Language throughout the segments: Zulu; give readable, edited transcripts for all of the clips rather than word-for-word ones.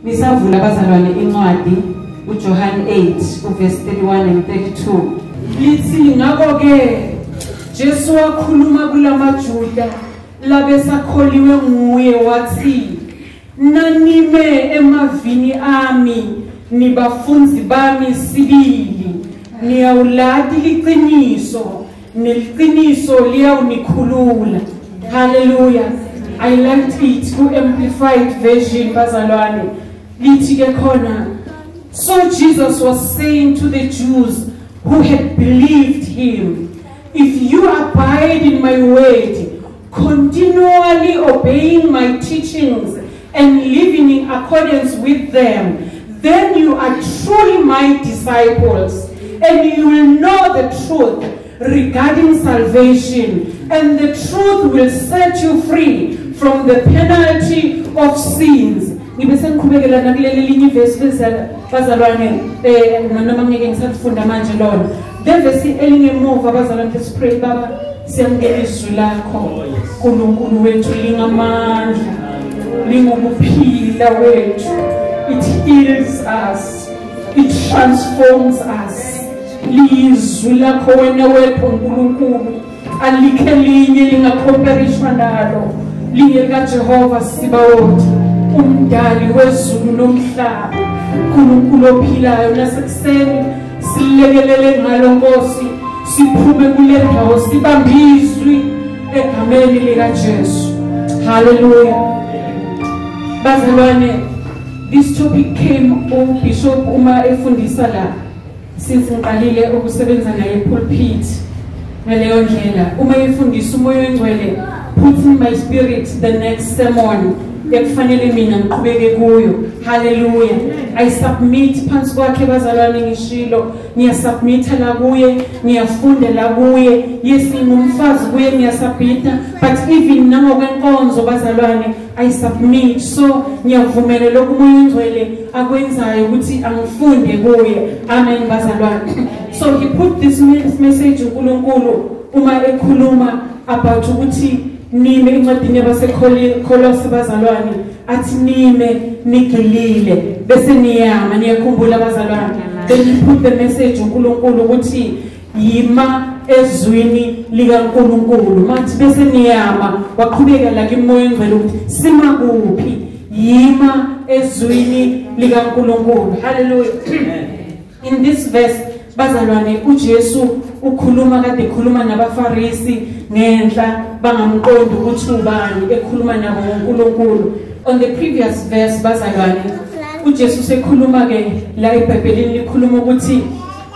Nisavula abazalwane incwadi uJohn 8 verse 31 and 32. Lithi ngakho ke Jesu wakhuluma kulamaJuda labesakholiwe nguye wathi nanime emavini ami nibafunzi bami sibili niyawuladi liqiniso neliqiniso liyawunikhulula. Hallelujah. I liked it ku amplified version bazalwane lithi ke khona, so Jesus was saying to the Jews who had believed him, if you abide in my word, continually obeying my teachings and living in accordance with them, then you are truly my disciples and you will know the truth regarding salvation, and the truth will set you free from the penalty of sins. Ngibese ngiqhubekela nakuleli linye verse bazalwane noma ngeke ngisafunda manje lona. Le verse elingemuva bazalwane sipray baba siyamkela izwi lakho uNkulunkulu wethu lingamandla lingukuphila wethu. It heals us, it transforms us. Lizwi lakho wena wethu uNkulunkulu alikhe linye lingacomparishwa nalo lingeka Jehova Sibaoth umdali wezulu nomhlaba uNkulunkulu ophilayo nasekuseni silekelele ngalo Nkosi siphume kule ndawo sibambizwi egameni lika Jesu. Hallelujah. Bazalwane, this topic came Bishop uma efundisa la since ngiqalile ukusebenza naye pulpit ngaleyo ndlela uma efundisa umoya ongcwele put in my spirit the next sermon ekufanele mina ngiqhubeke kuyo. Hallelujah. I submit phansi kwakhe bazalwane ngishilo ngiyasubmit la kuye ngiyafunda la kuye yesingumfazi kuye ngiyasubmita but even nangokwenkonzo bazalwane I submit. So ngiyavumela lokho umoya ongcwele akwenzayo ukuthi angifunde kuye. Amen bazalwane. So he put this message uNkulunkulu uma ekhuluma about ukuthi nime incwadini yabaseKolose bazalwane athi nime nigilile bese niyama niyakhumbula bazalwane. Then he put the message uNkulunkulu ukuthi yima ezwini likaNkulunkulu mathi bese niyama waqhubeka la kimoya ongcwele ukuthi sima kuphi yima ezwini likaNkulunkulu. Hallelujah. In this verse bazalwane uJesu ukhuluma kade ekhuluma nabaFarisi ngenhla bangamqondi ukuthi ubani ekhuluma nabo uNkulunkulu. On the previous verse bazalwane uJesu sekhuluma ke la eBhayibhelini likhuluma ukuthi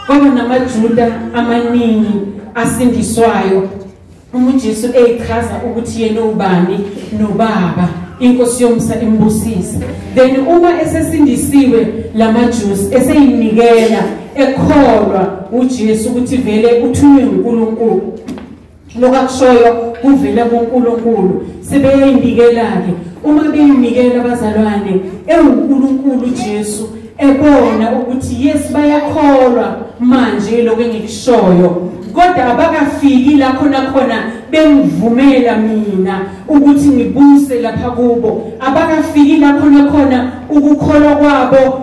kwaba namaJuda amaningi asindiswayo uma uJesu echaza ukuthi yena ubani nobaba inkosi yomsa imbusisi. Then uma esesindisiwe lamaJusi eseyinikela ekholwa uJesu ukuthi vele uthunywe uNkulunkulu lokakushoyo kuvela kuNkulunkulu sebeyindikela ke uma beyinikela bazalwane uNkulunkulu Jesu ebona ukuthi yes bayakholwa manje lokho engikushoyo kodwa abakafiki la khona bengivumela mina ukuthi ngibuse lapha kubo abakafiki la khona ukukholwa kwabo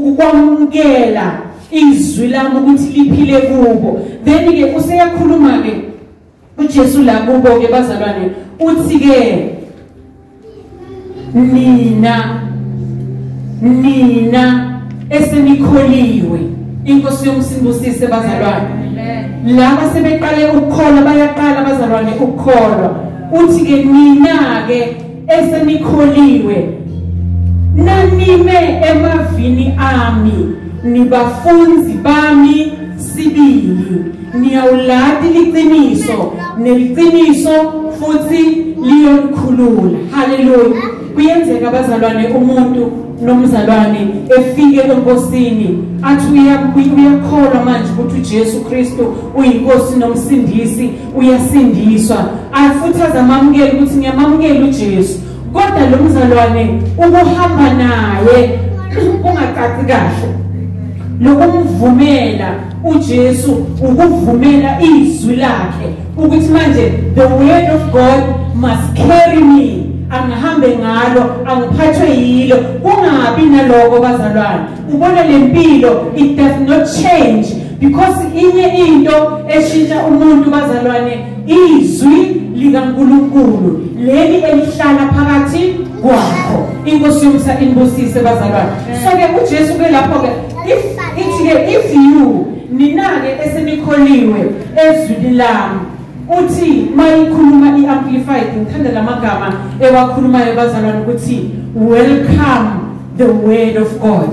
ukwamukela izwi lami ukuthi liphile kubo. Then ke useyakhuluma ke uJesu la kubo ke bazalwane uthi ke nina esenikholiwe inkosi yomsimbusise bazalwane laba sebeqale ukukholwa bayaqala bazalwane ukukholwa uthi ke nina ke esenikholiwe nanime emavini ami nibafunzi bami sibili niyawuladi liqiniso neliqiniso futhi liyonikhulula. Hallelujah. Kuyenzeka bazalwane umuntu nomzalwane efike enkosini athi uyakholwa manje ukuthi uJesu Kristu uyinkosi nomsindisi uyasindiswa afuthi azamamukela ukuthi ngiyamamukela uJesu kodwa lo mzalwane ukuhamba naye ungacaci kahle lokumvumela uJesu ukuvumela izwi lakhe ukuthi manje the word of God must carry me angihambe ngalo angiphathwe yilo kungabi naloko bazalwane ubona lempilo it does not change because inye into eshintsha umuntu bazalwane izwi likaNkulunkulu leli elihlala phakathi kwakho inkosi yomsa inbusise bazalwane so ke uJesu ke lapho ke if you ninake esenikholiwe ezwini lami uthi mayikhuluma iamplified ngithanda lamagama ewakhulumayo bazalwane ukuthi welcome the word of God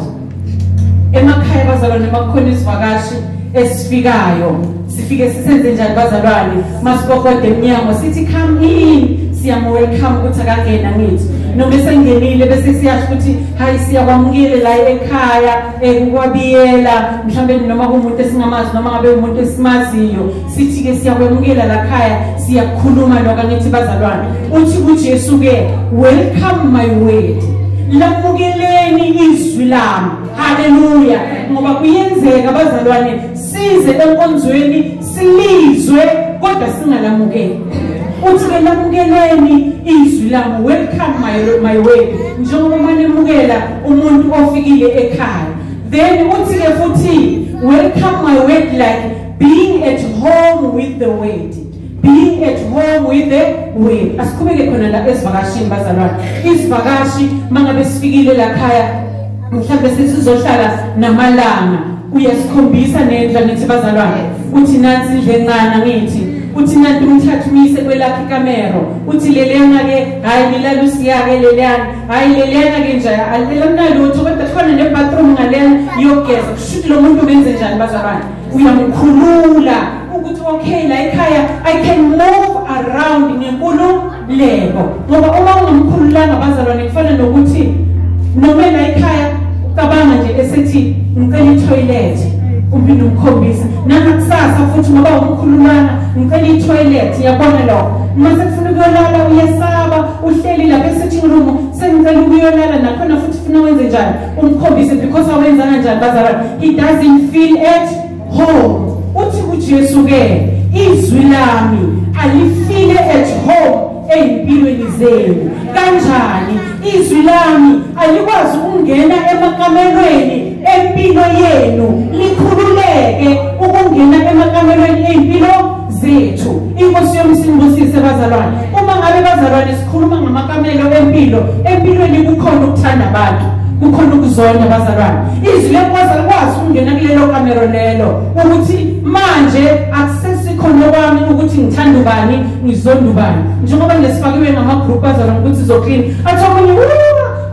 emakhaya bazalwane bakhona isivakashi esifikayo sifike sisenze njani bazalwane masibokode eminyango sithi come in siyam welcome ukuthi akangena ngithi noma sengenile bese siyasho ukuthi hayi siyakwamukile la ekhaya ukukwabiyela mhlambe noma kumuntu esingamazi noma ngabe umuntu esimaziyo sithi ke siyakwamukela la khaya siyakhuluma lokho ngithi bazalwane uthi kuJesu ke welcome my word lamukeleni izwi lami haleluya ngoba kuyenzeka bazalwane size enkonzweni silizwe kodwa singalamukeli uthi ke lamukeleni izwi lami welcome my word njengoba manemukela umuntu ofikile ekhaya then uthi ke futhi welcome my word like being at home with the word being at home with the word asikhubeke khona la esivakashini bazalwane isivakashi mangabe sifikile la khaya mhlambe sizohlala namalanga uyasikhombisa nendla nithi bazalwane uthi nansi indle encane ngithi uthi nanti umthathu mise kwelakhe ikamero uthi lelena ke hayi lilalusiyake lelena hayi lelena ke nje alilona lutho kodwa khona nebathroom ngalena yogeza kushuthi lo muntu benze njani bazalwane uyamkhulula ukuthi okay la ekhaya I can move around ngenkululeko ngoba uma ungamkhululanga bazalwane kufana nokuthi noma la ekhaya ucabanga nje esethi ngicela i-toilet uphinde umkhombisa nakusasa futhi ngoba umkhululana ngicela i-toilet yabona lo mase kufuna ukuyolala uyesaba uhleli lapha e-sitting room sengicela ukuyolala nakhona futhi ufuna wenze njani umkhombise because awenza kanjani bazalwane he doesn't feel at home uthi kuJesu ke izwi lami alifile at home empilweni zenu kanjani izwi lami alikwazi ukungena emakamelweni empilo yenu likhululeke ukungena emakamelweni empilo zethu inkosi yomsimbusise bazalwane uma ngabe bazalwane sikhuluma ngamakamelo empilweni kukhona ukuthanda abantu kukhona ukuzonda bazalwane izwi lekwazi alikwazi ukungena kulelo kamero lelo ukuthi manje akusesikhona kwami ukuthi ngithanda ubani ngizonda ubani njengoba ngesifakiwe ngama-group bazalwane ukuthi zoclean athi omunye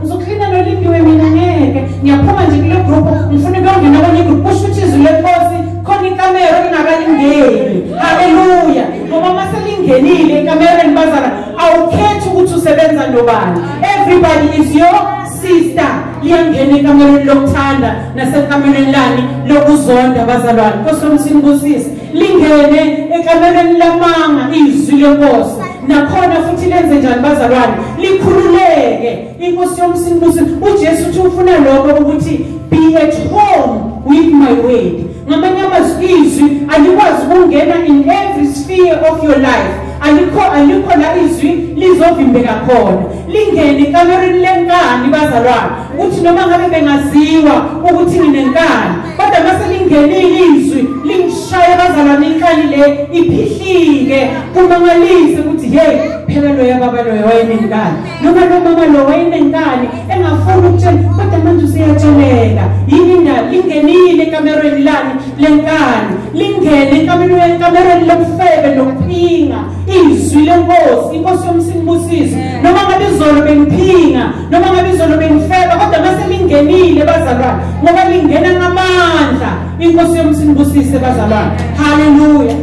ngizocleana nolindiwe mina ngeke ngiyaphuma nje kule group ngifuna ukuyongena kwenye igroup kusho ukuthi izwi lenkosi khona ikamero lingakalingeni haleluya ngoba mase lingenile ekamereni bazalwane awukhethi ukuthi usebenza nobani everybody is your sister liyangena ekamereni lokuthanda nasekamereni lani lokuzonda bazalwane Nkosi yomsimbusisi lingene ekamereni lamanga izwi lenkosi nakhona futhi lenze njani bazalwane likhululeke inkosi yomsimbusisi uJesu uthi ufuna lokho ukuthi be at home with my word ngamanye amazwi izwi alikwazi ukungena in every sphere of your life alikho la izwi lizovimbeka khona lingene ekamereni lenkani bazalwane uthi noma ngabe bengaziwa ukuthi nginenkani kodwa mase lingenile izwi lingishaya bazalwane inkani le iphihlike kumangalise ukuthi hey phela lo yababa lo wayenenkani noma lo mama lo wayenenkani engafuni ukutshela kodwa manje usiyatshelela yini ndaba lingenile ekamereni lani lenkani lingene ekamereni lokufebe lokuphinga izwi lenkosi inkosi yomsimbusisi noma ngabe izolo bengiphinga noma ngabe izolo bengifeba kodwa mase lingenile bazalwane ngoba lingena ngamandla inkosi yomsimbusisi bazalwane haleluya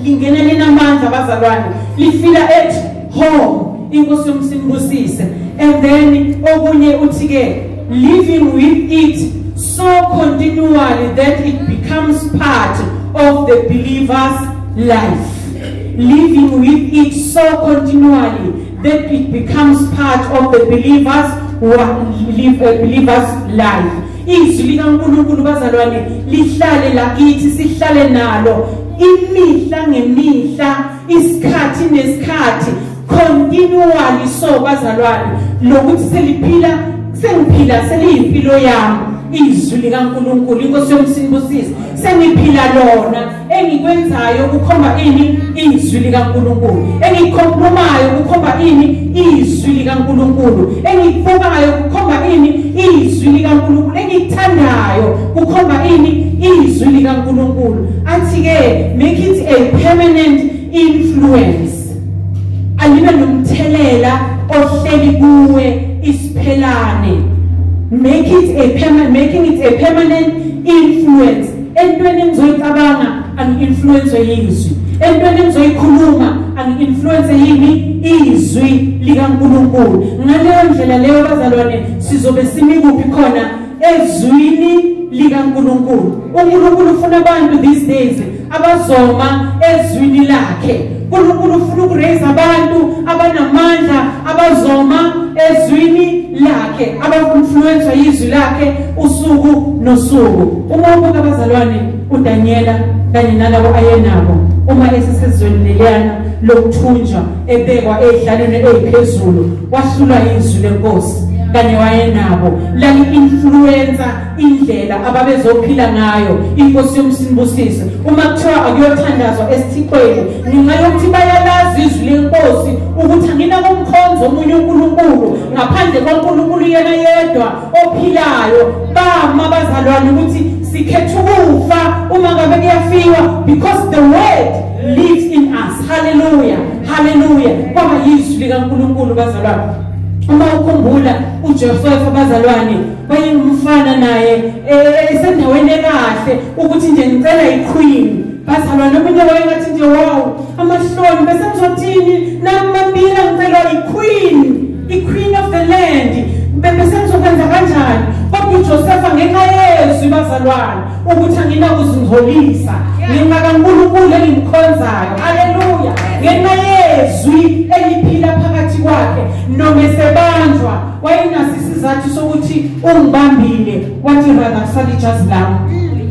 lingena linamandla bazalwane lifila at home inkosi yomsimbusisi and then okunye uthi ke living with it so continually that it becomes part of the believer's life living with it so continually that it becomes part of the believer's life izwi likaNkulunkulu bazalwane lihlale lakithi sihlale nalo imihla ngemihla isikhathi nesikhathi continually so bazalwane lokuthi sengiphila seliyimpilo yami izwi likaNkulunkulu inkosi yomsinibusisi sengiphila lona engikwenzayo ukukhomba ini izwi likaNkulunkulu engikhulumayo ukukhomba ini izwi likaNkulunkulu engikubukayo ukukhomba ini izwi likaNkulunkulu engithandayo ukukhomba ini izwi likaNkulunkulu athi ke make it a permanent influence alibe nomthelela ohleli kuwe isiphelane making it a permanent influence entweni engizoyicabanga angi-influence yizwi entweni engizoyikhuluma angi-influence yini izwi likaNkulunkulu ngaleyo ndlela leyo bazalwane sizobe simi kuphi khona ezwini likaNkulunkulu uNkulunkulu ufuna abantu these days abazoma ezwini lakhe uNkulunkulu ufuna ukuraise abantu abanamandla abazoma ezwini lakhe abainfluence yizwi lakhe usuku nosuku uma ubuka abazalwane uDaniela kanye nalabo ayenabo uma esesezweni leliyana lokuthunjwa ebekwa edlalweni eziphezulu wahlulwa izwi lenkosi kanye wayenabo la influencer indlela ababezophila ngayo inkosi yomsinibusisi uma kuthiwa akuyothandazwa esithixweni ningayokuthi bayalazi izwi lenkosi ukuthi angina kumkhonzo omunye uNkulunkulu ngaphandle kwaNkulunkulu yena yedwa ophilayo bama bazalwane ukuthi sikhetha ukufa uma ngabe kuyafiwa because the word lives in us hallelujah hallelujah kwaba yizwi likaNkulunkulu bazalwane uma ukhumbula uJoseph abazalwane bayingumfana naye esendaweni kahle ukuthi nje ngicela iqueen bazalwane omunye wayengathi nje wow amahloni bese ngizothini namambila ngicela iqueen of the land bese ngizokwenza kanjani kodwa uJoseph ngenxa yezwi bazalwane ukuthi anginakuzingcolisa ngenxa kaNkulunkulu engimkhonzayo haleluya ngenxa yezwi eliphila phakathi kwakhe noma esebanjwa wayinaso isizathu sokuthi ungibambile wathi rather salijazi lami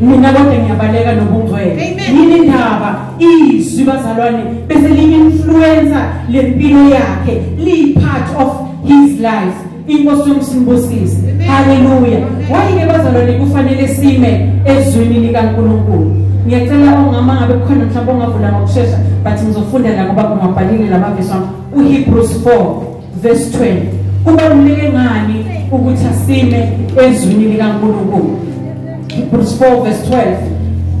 mina kodwa ngiyabaleka nobungcwele yini indaba izwi bazalwane bese li-influencer lempilo yakhe li-part of his life inkosi yomsinibusisi haleluya wayike bazalwane kufanele sime ezwini likaNkulunkulu ngiyacela ongama ngabe khona mhlawumbe ongavula ngokusheshsha but ngizofunda la ngoba ungabhalile lamavesi uHebrews 4 verse 20 kubaluleke ngani ukuthi asime ezwini likaNkulunkulu Hebrews 4 verse 12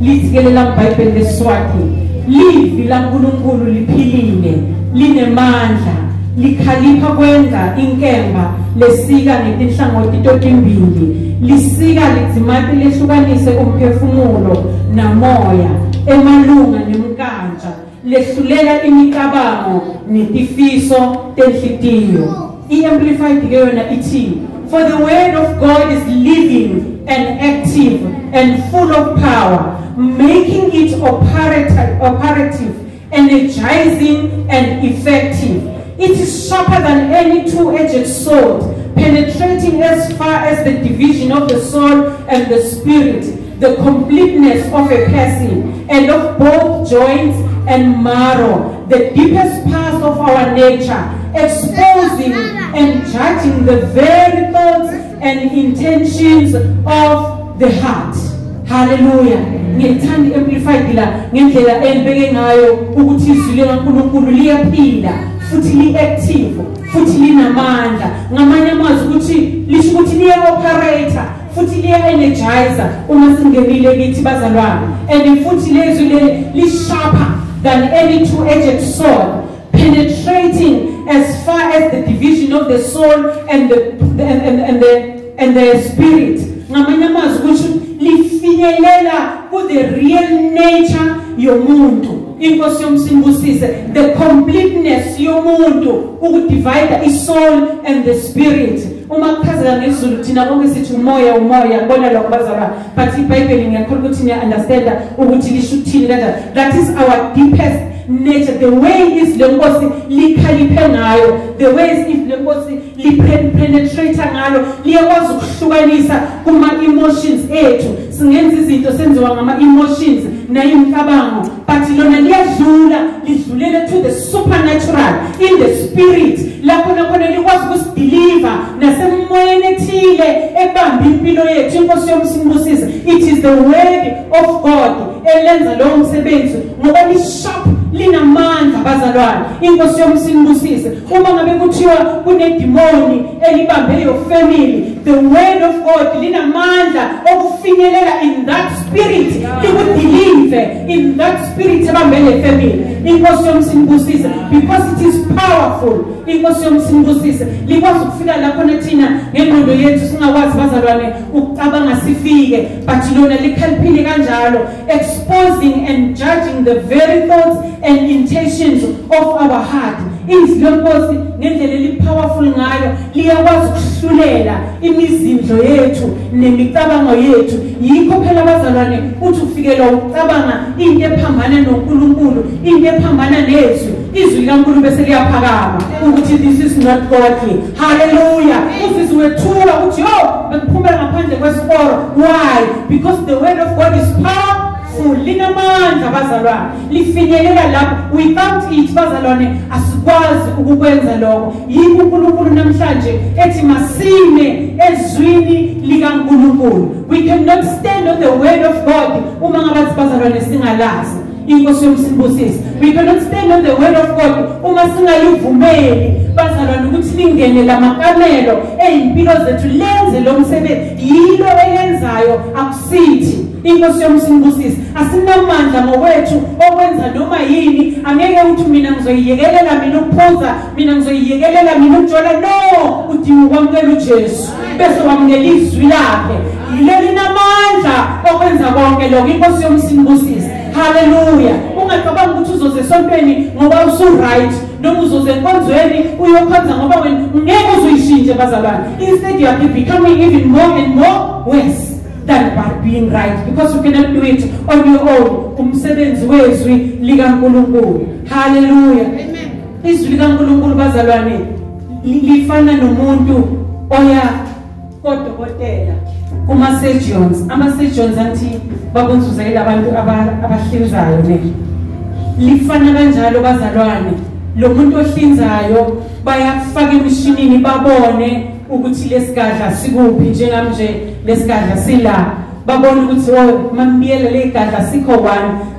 lithi ke lela iBhayibheli leSiswati livi laNkulunkulu liphilile linemandla likhalipha kwenza inkemba lesika ngetinhlangothi totimbili lisika lidzimati lehlukanise umphefumulo namoya emalunga nemkanja lehlulela imicabango netifiso tenhlitiyo iamplified ke yona ithi for the word of God is living and active and full of power making it operative energizing and effective. It is sharper than any two-edged sword, penetrating as far as the division of the soul and the spirit, the completeness of a person, and of both joints and marrow, the deepest parts of our nature, exposing and judging the very thoughts and intentions of the heart. Hallelujah. Ngithanda amplified la ngendlela elibeke ngayo ukuthi izwi likaNkulunkulu liyaphila futhi li-active futhi linamandla ngamanye amazwi ukuthi lisho ukuthi liya-operator futhi liya-energizer uma singenile kithi bazalwane and futhi lezwi li-sharper than any two-edged sword penetrating as far as the division of the soul and the spirit ngamanye amazwi ukuthi lifinyelela ku the real nature yomuntu inkosi yomsinibusise the completeness yomuntu ukudivide isoul and the spirit uma kuchazela ngesiZulu thina konke sithi umoya ngibona lokho bazalwane but iBhayibheli ngiyakholwa ukuthi niya understand ukuthi lisho ukuthini kanjani that is our deepest nature the way is lenkosi likhaliphe ngayo the way is lenkosi lipenetrate ngalo liyakwazi ukuhlukanisa kuma emotions ethu singenza izinto senziwa ngama emotions nayimicabango, but lona liyadlula lidlulele to the supernatural, in the spirit, lapho nakhona likwazi ukusideliver nasemoyeni ethile ebamba impilo yethu. Inkosi yomsimbusise, it is the word of God elenza lo msebenzi ngoba lisharp, linamandla bazalwane. Inkosi yomsimbusise, uma ngabe kuthiwa kunedimoni elibambe your family, the word of God linamandla okufinyelela in that spirit, likudeliver in that spirit ebambe le family. Inkosi yomsimbusise, because it is powerful. Inkosi yomsimbusise, likwazi ukufika lapho nathina ngengqondo yethu singakwazi bazalwane ukucabanga sifike, but lona likhalphile kanjalo, exposing and judging the very thoughts and intentions of our heart. Izwi lenkosi ngendlela elipowerful ngayo liyakwazi ukuhlulela imizindlo yethu nemicabango yethu. Yikho phela bazalwane uthi ufikela ucabanga into ephambana noNkulunkulu, into ephambana nezwi, izwi likaNkulunkulu bese liyaphakama ukuthi this is not godly. Hallelujah. Ufise wethuka uthi yo bekuphumela ngaphandle kwesikoro. Why? Because the word of God is powerful. Linamandla bazalwane, lifinyelela lapho. Without it bazalwane asikwazi ukukwenza lokho. Yikho uNkulunkulu namhlanje ethi masime ezwini likaNkulunkulu. We cannot stand on the word of God uma ngabathi bazalwane singalazi. Inkosi yomsimbusisi, we cannot stand on the word of God uma singayivumeli bazalwane ukuthi lingene lamakamelo ezimpilo zethu lenze lo msebenzi. Yilo elenzayo akusithi. Inkosi yomsimbusisi, asinamandla ngokwethu okwenza noma yini. Angeke uthi mina ngizoyiyekelela mina ukuphuza, mina ngizoyiyekelela mina ukujola. No, udinga ukwamukela uJesu bese wamukela izwi lakhe. Yilo linamandla okwenza konke lokho. Inkosi yomsimbusisi, hallelujah. Ungacabanga ukuthi uzoze esontweni ngoba usu right, noma uzoze enkonzweni uyokhonza ngoba wena ngeke uzoyishintshe bazalwane. Instead you are becoming even more and more worse than by being right, because you cannot do it on your own. Umsebenzi wezwi likaNkulunkulu. Hallelujah. Amen. Izwi likaNkulunkulu bazalwane lifana nomuntu oya kodokotela kuma surgeons. Ama surgeons anti babonzuzela abantu abahlinzayo ne. Lifana kanjalo bazalwane, lo muntu ohlinzayo bayafaka emishinini babone ukuthi lesigadla sikuphi. Njengamanje lesigadla sila, babona ukuthi mambiyela legadla sikho 1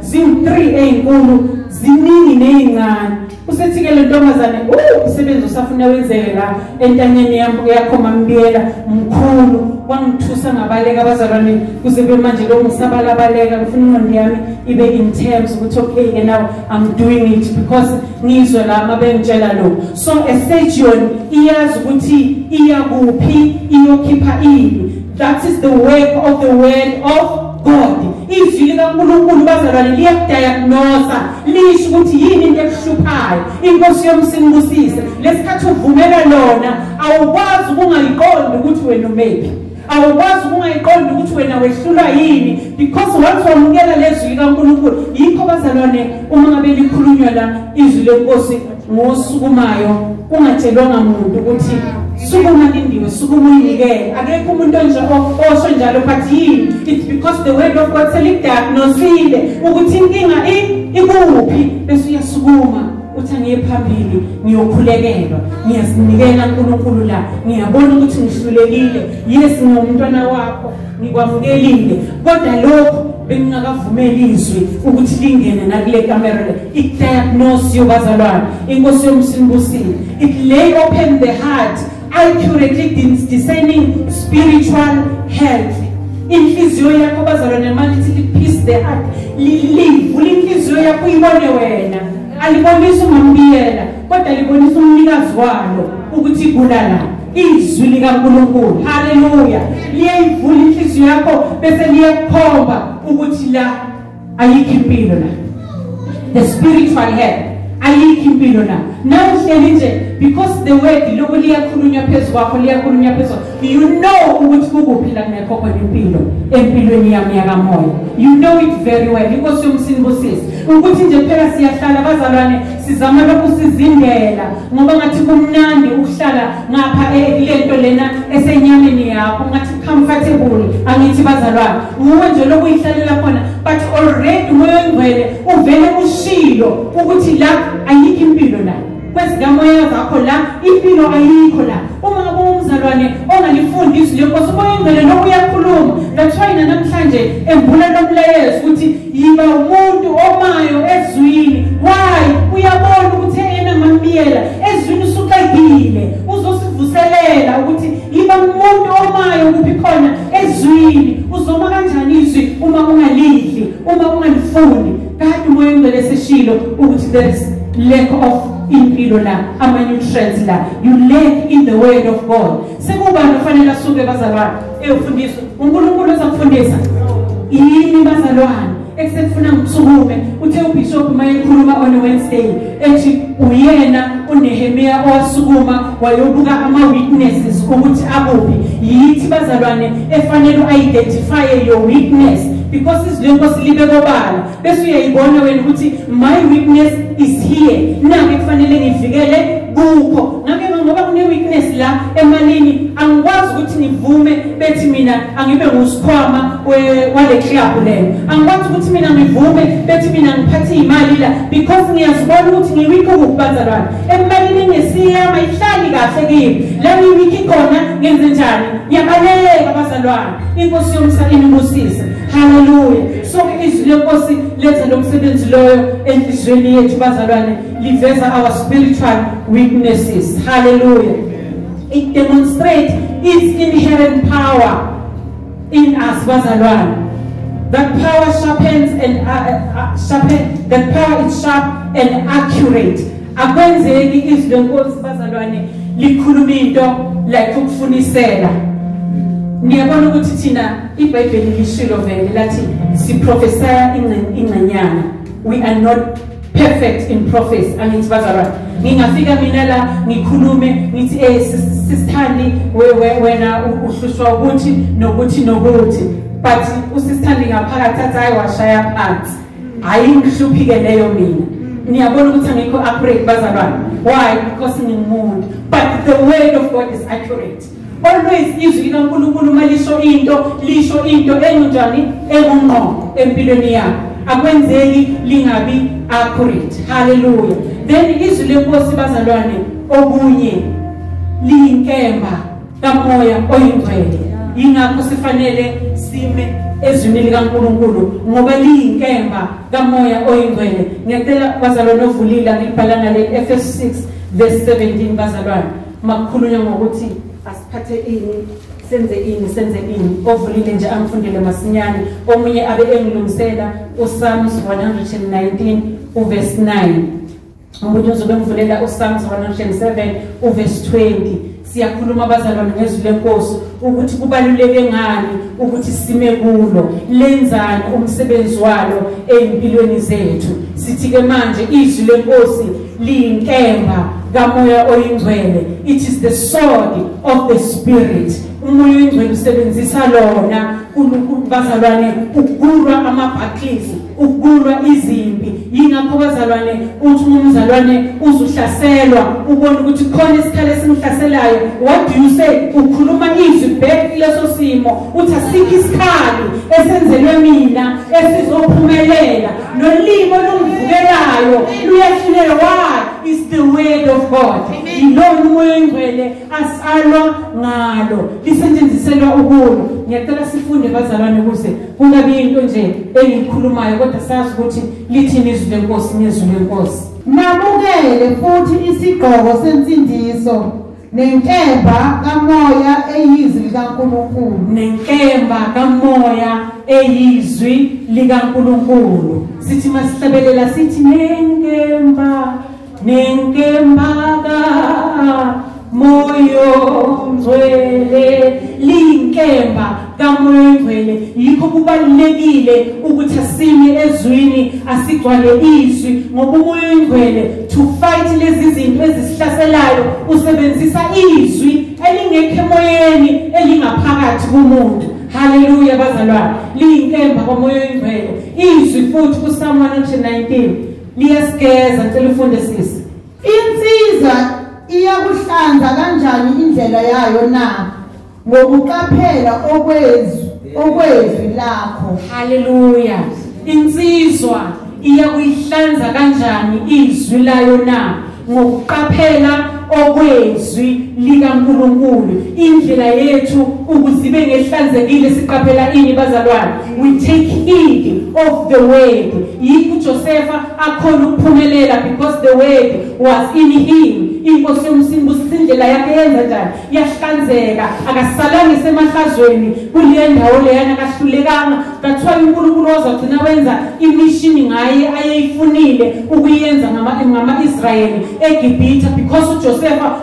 ziwu3 ezinkulu ziningi nezincane. Usethi-ke le ntombazane umsebenzi usafuna wenzeke la entanyeni yakho mambiyela mkhulu, wangithusa ngabaleka bazalwane kuze manje lo ngisabalabaleka ngifuna ingqondo yami ibe in terms ukuthi okay now I'm doing it because ngizwe la mabengitshela lo. So a surgeon iyazi ukuthi iyakuphi iyokhipha ini. That is the work of the word of God. Izwi likaNkulunkulu bazalwane liyadiagnosa, lisho ukuthi yini into ekuhluphayo. Inkosi yomsimbusise, lesikhathi uvumela lona awukwazi ukungayiqondi ukuthi wena umephi, awukwazi ukungayiqondi ukuthi wena wehlulwa yini, because once wamukela lezwi likaNkulunkulu. Yikho bazalwane uma ngabe likhulunywa la izwi lenkosi ngosukumayo ungatshelwanga muntu ukuthi sukuma lindiwe, sukuma uyinikele. Akekho umuntu nje osho njalo, but yini? It's because the word of God selidiagnosile ukuthi inkinga ikuphi, bese uyasukuma uthi ngiye phambili ngiyokhulekelwa, ngiyazinikela uNkulunkulu la, ngiyabona ukuthi ngihlulekile. Yes, ngumntwana wakho, ngikwamukelile, kodwa lokho bengingakavumeli izwi ukuthi lingene nakule kamera le. It diagnose you bazalwane. Inkosi yomsimbusile, it lay open the heart accurately discerning spiritual health. Inhliziyo yakho bazalwane manje lithi peace the heart, livula inhliziyo yakho uyibone wena, alibonisa umambiyela kodwa libonisa umnikazi walo ukuthi kulala izwi likaNkulunkulu. Hallelujah. Liyayivula inhliziyo yakho bese liyakhomba ukuthi la ayikho impilo la, the spiritual health ayikho impilo la. Now because the word lokho liyakhulunywa phezu kwakho liyakhulunywa phezu, you know ukuthi kukuphila ngekho khona impilo empilweni yami yakamoya. You know it very well. Inkosi yomsinibusisi ukuthi nje phela siyahlala bazalwane sizama lokhu sizindela ngoba ngathi kumnandi ukuhlala ngapha lento lena esenyameni yakho ngathi comfortable angithi bazalwane nguwe nje lokhu ihlalela khona, but already umoya ongcwele uvele ushilo ukuthi la ayikho impilo la kwezikamoya zakho la impilo ayikho la. Uma ngabe umzalwane ongalifundi izwi lenkosi umoya ongcwele lokhu uyakhuluma. That's why namhlanje embula lomlayezo ukuthi yiba umuntu omayo ezwini. Why? Uyabona ukuthi yena mambiyela ezwini usuqedile uzosivuselela ukuthi yiba umuntu omayo kuphi khona ezwini. Uzoma kanjani izwi uma ungalidli, uma ungalifundi? Kanti umoya ongcwele seshilo ukuthi there is lack of impilo la, ama-nutrients la. You lack in the word of God. Sekubani kufanele asuke bazalwane ufundiswe uNkulunkulu uzakufundisa yini bazalwane ekufuna ngithukume. Uthe uBishop mayekhuluma on Wednesday ethi uyena uNehemia owasukuma wayobuka ama-weaknesses ukuthi akuphi. Yithi bazalwane efanele u-identify your weakness, because izwi lenkosi libe kobala bese uyayibona wena ukuthi my weakness is here, nami kufanele ngivikele kukho. Ngake ngoba kune weakness la emalini angikwazi ukuthi ngivume bethi mina angibe ngusikhwama wale club leyo, angikwazi ukuthi mina ngivume bethi mina ngiphathe imali la, because ngiyazibona ukuthi ngiweak ukubazalwana emalini ngesiyama ihlali kahle kimi la ngiweak khona ngenze njani. Ngiyabaleka bazalwana, inkosi yomsalini ibusise. Hallelujah. So izwi lenkosi letha lo msebenzi loyo enhlizweni yethu bazalwane liveza our spiritual weaknesses. Hallelujah. It demonstrates its inherent power in us bazalwane. That power sharpens and that power is sharp and accurate. Akwenzeki izwi lenkosi bazalwane likhuluma into like ukufunisela. Ngiyabona ukuthi thina iBhayibheli lishilo vele lathi siprofesaya ingcenyana. We are not perfect in prophecy. Angithi bazalwane ngingafika mina la ngikhulume ngithi sisithandi wena uhlushwa ukuthi nokuthi but usisithandi ngaphakathi athi ayiwashaya phansi hayi ngihluphike leyo mina. Niyabona ukuthi angikho accurate bazalwane. Why? Because ngingumuntu, but the word of God is accurate. Always izwi likaNkulunkulu malisho into enjani engqo empilweni yakho akwenzeki lingabi accurate. Hallelujah. Then izwi lenkosi bazalwane obunye liyinkemba kamoya oyingcwele. Ingakho sifanele sime ezwini likaNkulunkulu ngoba liyinkemba kamoya oyingcwele. Ngiyacela bazalwane ovulila ngibhala ngale Efesus 6 verse 17 bazalwane makukhulunywa ngokuthi asiphathe ini senze ini ovulile nje angifundele masinyane omunye abe engilungisela uPsalms 119 uverse 9 umuntu uzobe mvulela uPsalms 107 uverse 20. Siyakhuluma bazalwane ngezwi lenkosi ukuthi kubaluleke ngani ukuthi sime kulo lenzani umsebenzi walo empilweni zethu. Sithi ke manje izwi lenkosi liyinkemba kamoya oyingcwele. It is the sword of the spirit. Umoya oyingcwele usebenzisa lona bazalwane ukugulwa amabhaklizi, ukugulwa izimpi. Yingakho bazalwane uthi umzalwane uzuhlaselwa ubona ukuthi khona isikhali esimhlaselayo, what do you say? Ukhuluma izwi back leso simo uthi asikho isikhali esenzelwe mina esizophumelela nolimo lungivukelayo luyahlulela. Why? Is the word of God. Ilona umoya oyingcwele asalwa ngalo lisetshenziselwa ukulo. Ngiyacela sifunde bazalwane ukuze kungabi into nje engikhulumayo kodwa sazi ukuthi lithini izwi lenkosi ngezwi lenkosi. Namukele futhi isigqoko sensindiso nenkemba kamoya eyizwi likaNkulunkulu. Nenkemba kamoya eyizwi likaNkulunkulu. Sithi masihlabelela sithi nenkemba ka moyo ngcwele linkemba kamoya ngcwele. Yikho kubalulekile ukuthi ulimi ezwini asigcwale izwi ngoba umoya oyingcwele to fight lezi zinto ezisihlaselayo usebenzisa izwi elingekho emoyeni elingaphakathi kumuntu. Hallelujah bazalwane, liyinkemba komoya oyingcwele. Izwi futhi kuPsalm 119 liyasigeza ngicela ufunde sisi. Insizwa iyakuhlanza kanjani indlela yayo na ngokuqaphela okwezwi lakho. Hallelujah. Insizwa iyakuyihlanza kanjani izwi layo na ngokuqaphela okwezwi likaNkulunkulu. Indlela yethu ukuzibe ngehlanzekile siqaphela ini bazalwane? We take heed of the word. Yikho Josepha akhona ukuphumelela because the word was in him. Inkosi yomsimbusi indlela yakhe yenza njani? Yahlanzeka, akasalanga semahlazweni kuleyo ndawo leyana akahlulekanga. That's why uNkulunkulu wazogcina wenza imishini ngaye ayeyifunile ukuyenza ngama-Israyeli eGibhithe because uJosepha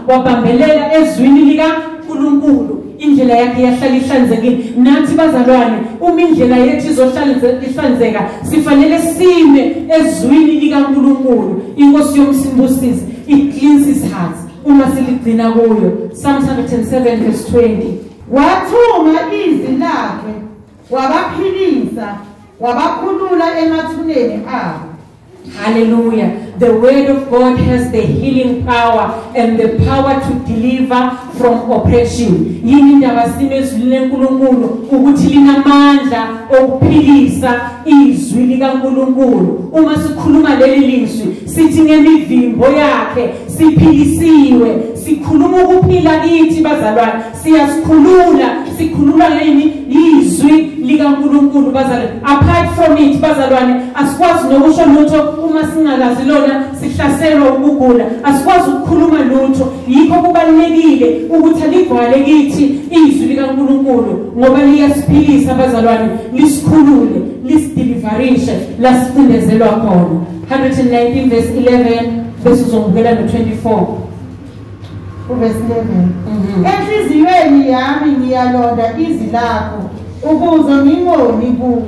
wabambelela ezwini likaNkulunkulu. Indlela yakhe yahlala ihlanzekile. Nathi bazalwane, uma indlela yethu izohlala ihlanzeka sifanele sime ezwini likaNkulunkulu. Inkosi yomsimbusisi it cleanses hearts uma siligcina kuyo. Psalm 107 verse 20. Wathuma izwi lakhe wabaphilisa wabakhulula emathuneni abo. Hallelujah. The word of God has the healing power and the power to deliver from oppression. Yini ndaba sime ezwini leNkulunkulu ukuthi linamandla okuphilisa izwi likaNkulunkulu. Uma sikhuluma leli lizwi sithi ngemivimbo yakhe siphilisiwe, sikhuluma ukuphila kithi bazalwane, sikhulula yini izwi likaNkulunkulu bazalwane. Apart from it bazalwane asikwazi nokusho lutho uma singalazi lona sihlaselwa ukugula, asikwazi ukukhuluma lutho. Yikho kubalekile ukuthi aligcwale kithi izwi likaNkulunkulu ngoba liyasiphilisa bazalwane, lisikhulule, lisideliverishe la sifundezelwa khona. 119 verse 11 bese uzongibukela no24 verse 11. Enhliziyweni yami ngiyalonda izwi lakho ukuze ngingoni kuwe.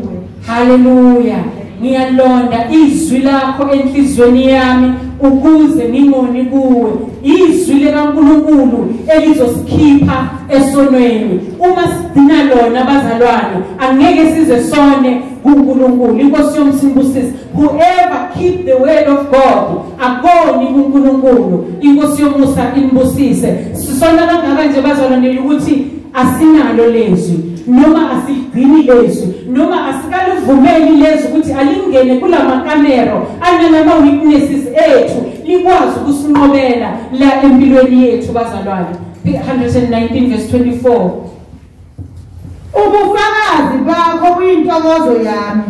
Hallelujah. Ngiyalonda izwi lakho enhlizweni yami ukuze ngingoni kuwe. Izwi likaNkulunkulu elizosikhipha esonweni. Uma sidina lona bazalwane angeke size sone kuNkulunkulu. Inkosi yomsimbusisi, whoever keep the word of God akoni kuNkulunkulu. Inkosi yomusa imbusise. Sisona kangaka nje bazalwane ukuthi asinalo lezwi noma asigcini lezwi noma asikalivumeli lezwi ukuthi alingene kulamakamero anama witnesses ethu likwazi ukusinqobela la empilweni yethu bazalwane. 119 verse 24. Ubufakazi bakho kuyintokozo yami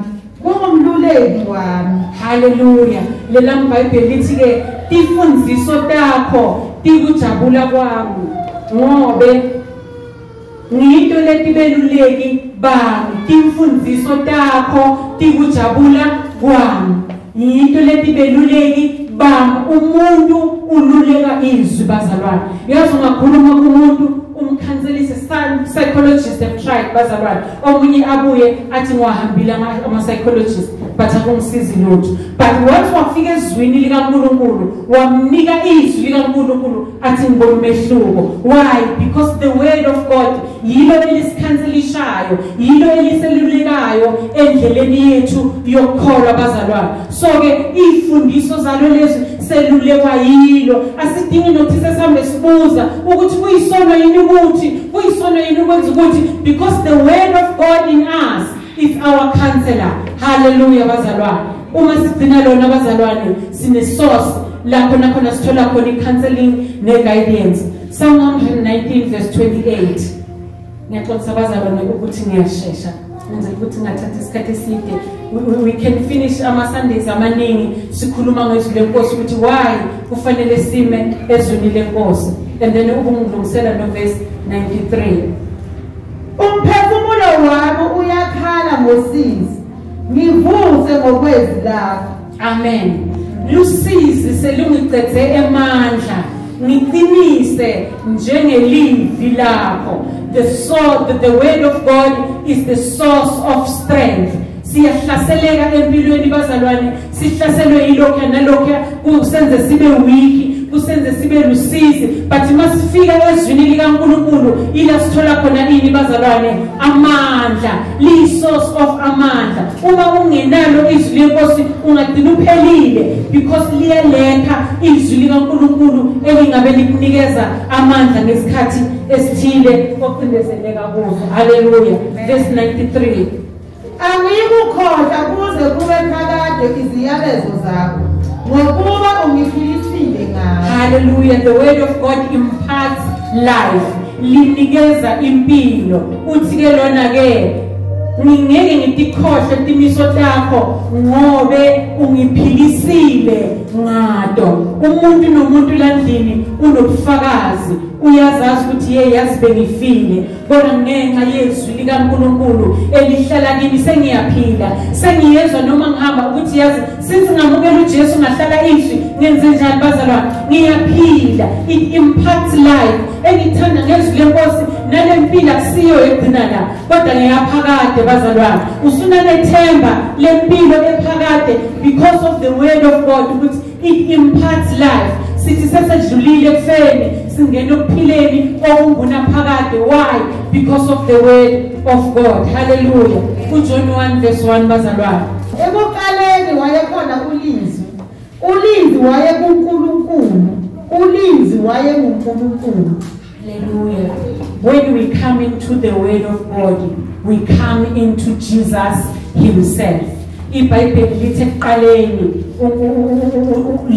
kungumluleki wami. Hallelujah. Lela mBhayibheli lithi ke tifundiso takho tikujabula kwami ngobe ngito letibeluleki bami. Timfundiso takho tikujabula kwami. Ngito letibeluleki bami. Umuntu ululeka izwi bazalwane. Yazi ungakhuluma kumuntu umkhanselise psychologist have tried bazalwane. Omunye abuye athi ngwahambile ama-psychologist but akungisizi lutho. But once wafika ezwini likaNkulunkulu wamnika izwi likaNkulunkulu athi ngibona umehluko. Why? Because the word of God yilo elisikhanselishayo, yilo eliselulekayo endleleni yethu yokukholwa bazalwane. So ke ifundiso zalo lezi selulekwa yilo. Asidingi nokuthi sesambe sibuza ukuthi kuyisono yini ukuthi kuyisono yini ukwenza ukuthi, because the word of God in us is our counselor. Hallelujah bazalwane. Uma sigcina lona bazalwane sine source lapho nakhona sithola khona i-counseling ne-guidance. Psalm 119 verse 28. Ngiyaxolisa bazalwane ukuthi ngiyashesha ngenzela ukuthi ngathatha isikhathi eside. We can finish ama-Sundays amaningi sikhuluma ngezwi lenkosi ukuthi why kufanele sime ezwini lenkosi, and then ubungilungisela no verse 93. Umphefumulo wami uyakhala ngosizi ngivuse ngokwezwi lakho. Amen. Lusizi selungicethe emandla ngiqinise njengelivi lakho. The word of God is the source of strength. siyahlaseleka empilweni bazalwane, sihlaselwe yilokho nalokho kusenze sibe weak, kusenze sibe lusizi, but masifika ezwini likaNkulunkulu ila sithola khona ini bazalwane? Amandla, li source of amandla. Uma ungenalo izwi lenkosi ungadina uphelile, because liyaletha izwi likaNkulunkulu elingabe likunikeza amandla ngesikhathi esithile ocindezeleka kuzo. Hallelujah. Verse 93. Angikukhohlwa kuze kube phakade iziyalezo zakho, ngokuba ungiphilisile ngayo. Hallelujah. The word of God imparts life. Linikeza impilo. Uthi ke lona ke ngingeke ngidikhohle timiso takho ngobe ungiphilisile ngado. Umuntu nomuntu landini unobufakazi, uyazazi ukuthi yazi bengifile, kodwa ngenxa yezwi likaNkulunkulu elihlala kimi sengiyaphila. Sengiyezwa noma ngihamba ukuthi yazi since ngamukela uJesu ngahlala izwi ngenze njani bazalwane? Ngiyaphila. It impacts life. Engithanda ngezwi lenkosi nalempilo akusiyo egcina la, kodwa ngiyaphakade bazalwane. Usunalethemba lempilo ephakade because of the word of God, ukuthi it imparts life. Sithi sesedlulile ekufeni singena ukuphileni okungunaphakade. Why? Because of the word of God. Hallelujah. UJohn 1 verse 1 bazalwane. Ekuqaleni wayekhona ulizwi, ulizwi wayekuNkulunkulu, ulizwi wayenguNkulunkulu. Hallelujah. When we come into the word of God, we come into Jesus himself. IBhayibheli lithi ekuqaleni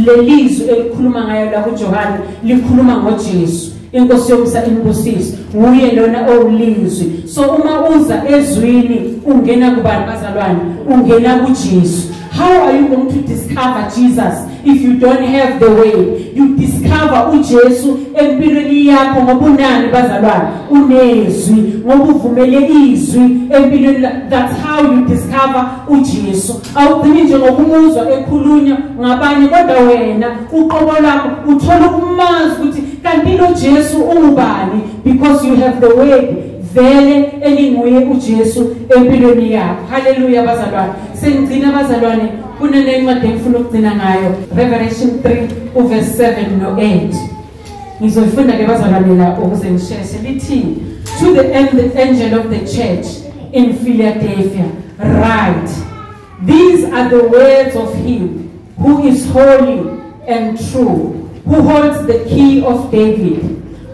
lelizwi elikhuluma ngayo la kuJohane likhuluma ngoJesu, inkosi yomsa inbusiso, uye lona owulizwi. So uma uza ezwini ungena kubani bazalwane? Ungena kuJesu. How are you going to discover Jesus if you don't have the way? You discover uJesu empilweni yakho ngobunani bazalwane? Unezwi, ngobuvumele izwi empilweni. That's how you discover uJesu. Awudini nje ngokumuzwa ekhulunywa ngabanye, kodwa wena uqobo lakho uthola ukumazi ukuthi kanti lo Jesu ungubani, because you have the word vele elinguye uJesu empilweni yakho. Hallelujah bazalwane. Sengcina bazalwane kunene incwadi engifuna ukugcina ngayo, Revelation 3 verse 7 no 8. Ngizoyifunda ke bazalwane la ukuze ngisheshe. Lithi, to the angel of the church in Philadelphia write, these are the words of him who is holy and true, who holds the key of David.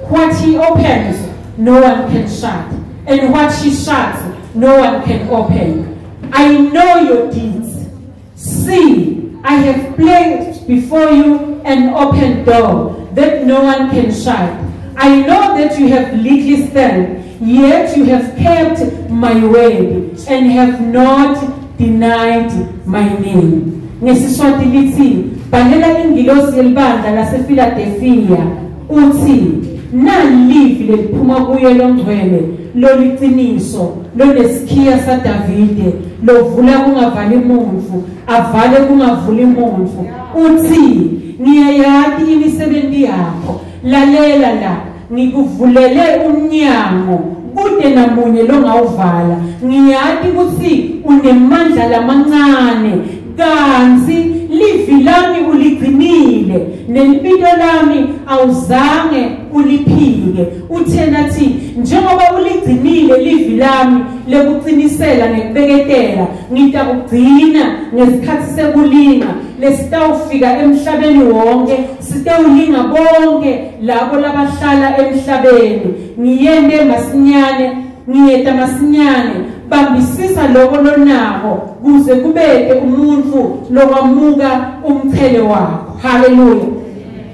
What he opens no one can shut, and what he shuts no one can open. I know your deeds. See, I have placed before you an open door that no one can shut. I know that you have little strength, yet you have kept my word and have not denied my name. Ngesiswati lithi, bhalela ingilosi yelibandla lasePhiladelphia uthi, nalivi leliphuma kuye longcwele loliqiniso lonesikhiya saDavide lovula kungavali umuntu avale kungavuli umuntu. Uthi, ngiyayazi imisebenzi yakho, lalela la, ngikuvulele umnyango kude namunye longawuvala. Ngiyazi ukuthi unemandla lamancane, kanzi livi lami uligcinile, nempilo lami awuzange uliphike. Uthena thi, njengoba uligcinile livi lami lekuqinisela nekubeketela, ngitakugcina ngesikhathi sekulinga lesitawufika emhlabeni wonke, sitawulinga bonke labo labahlala emhlabeni. Ngiyende masinyane, ngiyeta masinyane, bambisisa lokho lonako kuze kubeke umuntu lokwamuka umchele wakho. Hallelujah.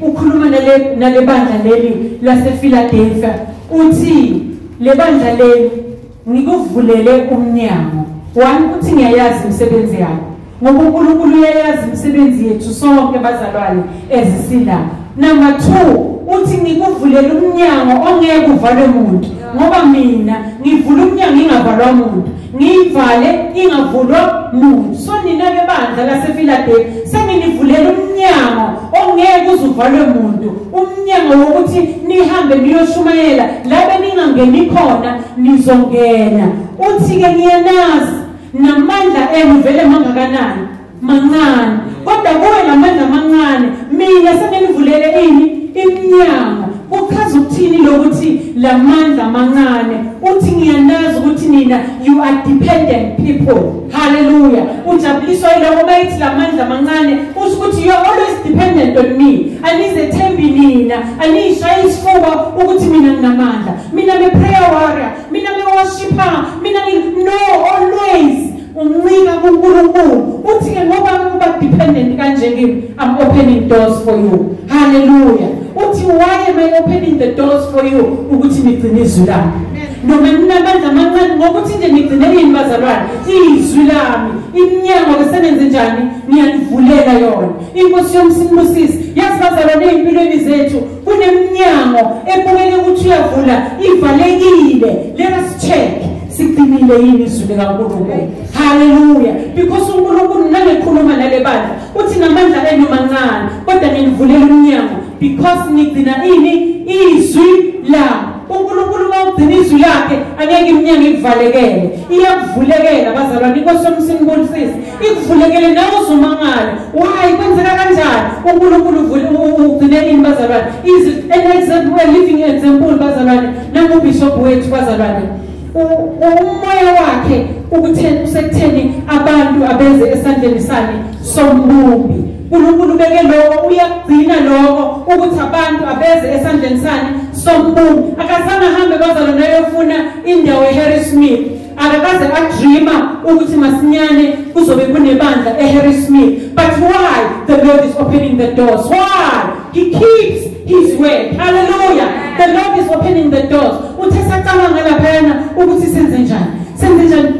Ukhuluma nale bandla leli lasePhiladelphia uthi, le bandla leli ngikuvulele umnyango. One, uthi ngiyayazi imisebenzi yakho, ngoba uNkulunkulu uyayazi imisebenzi yethu sonke bazalwane ezisila. Number 2, uthi ngikuvulele umnyango ongeke uvalwe umuntu, ngoba mina ngivula umnyango ingavalwa umuntu, ngivale ingavulwa umuntu. So nina ke bandla lasePhiladelphia senginivulela umnyango ongeke uzuvalwe umuntu, umnyango wokuthi nihambe niyoshumayela labe ningangeni khona nizongena. Uthi ke ngiyenazi namandla enu vele mangakanani mancane kodwa kuwe lamandla mancane mina sengenivulele iminyango kuchaza ukuthini lokuthi lamandla mancane uthi ngiyanazi ukuthi nina you are dependent people hallelujah ujabuliswa yiloko bayithi lamandla mancane ukuthi you are always dependent on me anizethembi nina anishaya isifuba ukuthi mina nginamandla mina prayer warrior mina worshipper mina no always uncika kuNkulunkulu uthi ke ngoba kuba dependent kanje kimi I'm opening doors for you hallelujah uthi why am I opening the doors for you ukuthi nigcine izwi lami noma ninamandla amancane ngokuthi nje nigcine yini bazalwane izwi lami iminyango kesenenze njani ngiyanivulela yona inkosi yomsinibusisi yazi bazalwane empilweni zethu kuneminyango ebukeke ukuthi uyavula ivalekile let us check sigcinile yini izwi likaNkulunkulu hallelujah because uNkulunkulu nalekhuluma nale bandla uthi namandla enu mancane kodwa nginivulela iminyango because nigcina ini izwi lami uNkulunkulu mawugcina izwi lakhe angeke iminyango ikuvalekele iyakuvulekela bazalwane inkosi yomsinibusisi ikuvulekele nawe uzumangala why kwenzeka kanjani uNkulunkulu ugcine ini bazalwane is an example a living example bazalwane nangu bishop wethu bazalwane umoya wakhe ukuthena usekutheni abantu abeze esandleni sami sombumbi uNkulunkulu beke lokho uyagcina lokho ukuthi abantu abeze esandleni sami sombumbi akazange ahambe bazalwane ayofuna indawo eHarry Smith akakaze adreama ukuthi masinyane kuzobe kunebandla eHarry Smith but why the Lord is opening the doors why he keeps his word hallelujah the Lord is opening the doors uthe sacabanga laphana ukuthi senze njani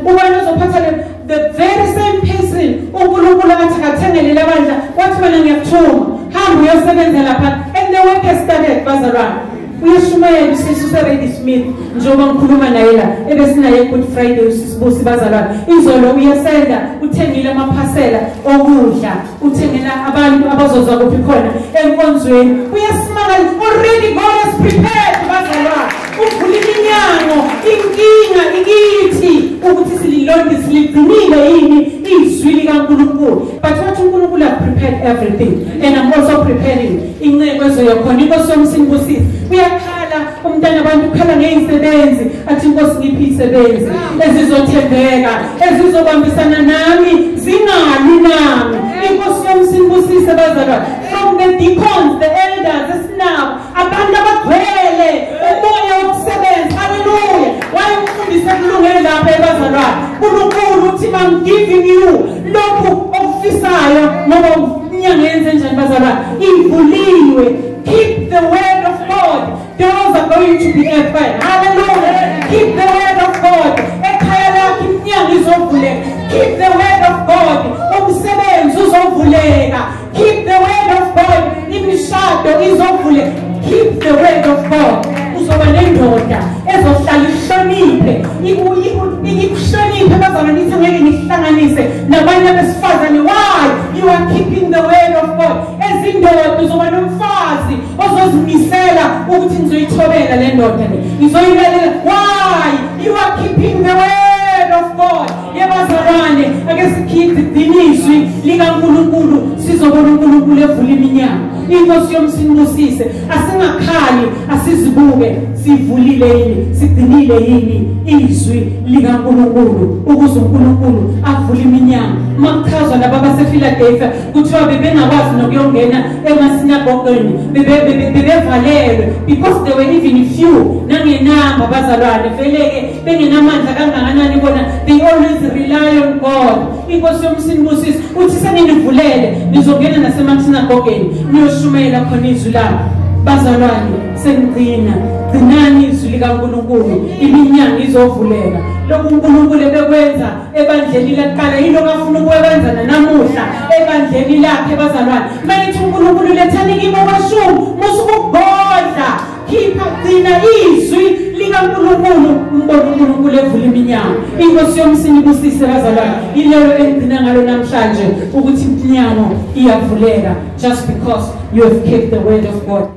ubani uzophatha the very same person uNkulunkulu athi akathengele labandla wathi mina ngiyakuthuma hamba uyosebenza lapha and the work has started bazalwane uyashumayela usisusa Ready Smith njengoba ngikhuluma naye la ebesinaye Good Friday usisibusi bazalwane izolo uyasenda uthengile amaphasela okudla uthengela abantu abazoza kuphi khona enkonzweni uyasimanga already God has prepared bazalwane uvula iminyango inkinga ikithi ukuthi sililonde siligcinile yini izwi likaNkulunkulu but what uNkulunkulu has prepared everything and I'm also preparing incebo ezoyakhona inkosi yomsinibusisi uyakhala umntana abantu ukhala ngeisebenzi athi inkosi ngiphi isebenzi ezizothembeka ezizobambisana nami zingali nami inkosi yomsinibusisi bazalwane from the deacons the elders esinabo abantu abagcwele umoya wokusebenza hallelujah wayemfundisa kulungele lapha ebazalwane uNkulunkulu uthi I'm giving you lokhu okufisayo ngoba inyanga yenze njani bazalwane ivuliwe keep the word of God doors are going to be open hallelujah keep the word of God ekhaya lakho iminyango izovuleka keep the word of God umsebenzi uzovuleka keep the word of God imishado izovuleka keep the word of God uzoba nendoda ezohlala ihloniphe ikuhloniphe bazalwane nithi angeke nihlanganise nabanye besifazane why you are keeping the word of God ezindoda uzoba nomfazi ozozimisela ukuthi nizoyithobela le ndoda le nizoyilalela why you are keeping the word of God yebazalwane ake sikhiphe idinizwi likaNkulunkulu sizobona uNkulunkulu evula iminyango inkosi yomsinibusise asingakhali asizibuke sivulile yini sigcinile yini izwi likaNkulunkulu ukuze uNkulunkulu avule iminyango makuchazwa laba basePhiladelphia kuthiwa bebengakwazi nokuyongena emasinagogeni bebevalelwe because they were even few nangenamba bazalwane veleke bengenamandla kangakanani bona they always rely on God inkosi yomsinibusisi uthi senginivulele nizongena nasemasinagogeni niyoshumayela khona izwi lami bazalwane sengcina gcinani izwi likaNkulunkulu iminyango izovuleka lokhu uNkulunkulu ebekwenza ebandleni laqala yilo ngafuna ukwenza namuhla ebandleni lakhe bazalwane mayithi uNkulunkulu lethani kimi okwashumi musukugodla khipha gcina izwi likaNkulunkulu umbona uNkulunkulu evula iminyango inkosi yomsinibusise bazalwane ilelo engcina ngalo namhlanje ukuthi iminyango iyavuleka just because you have kept the word of God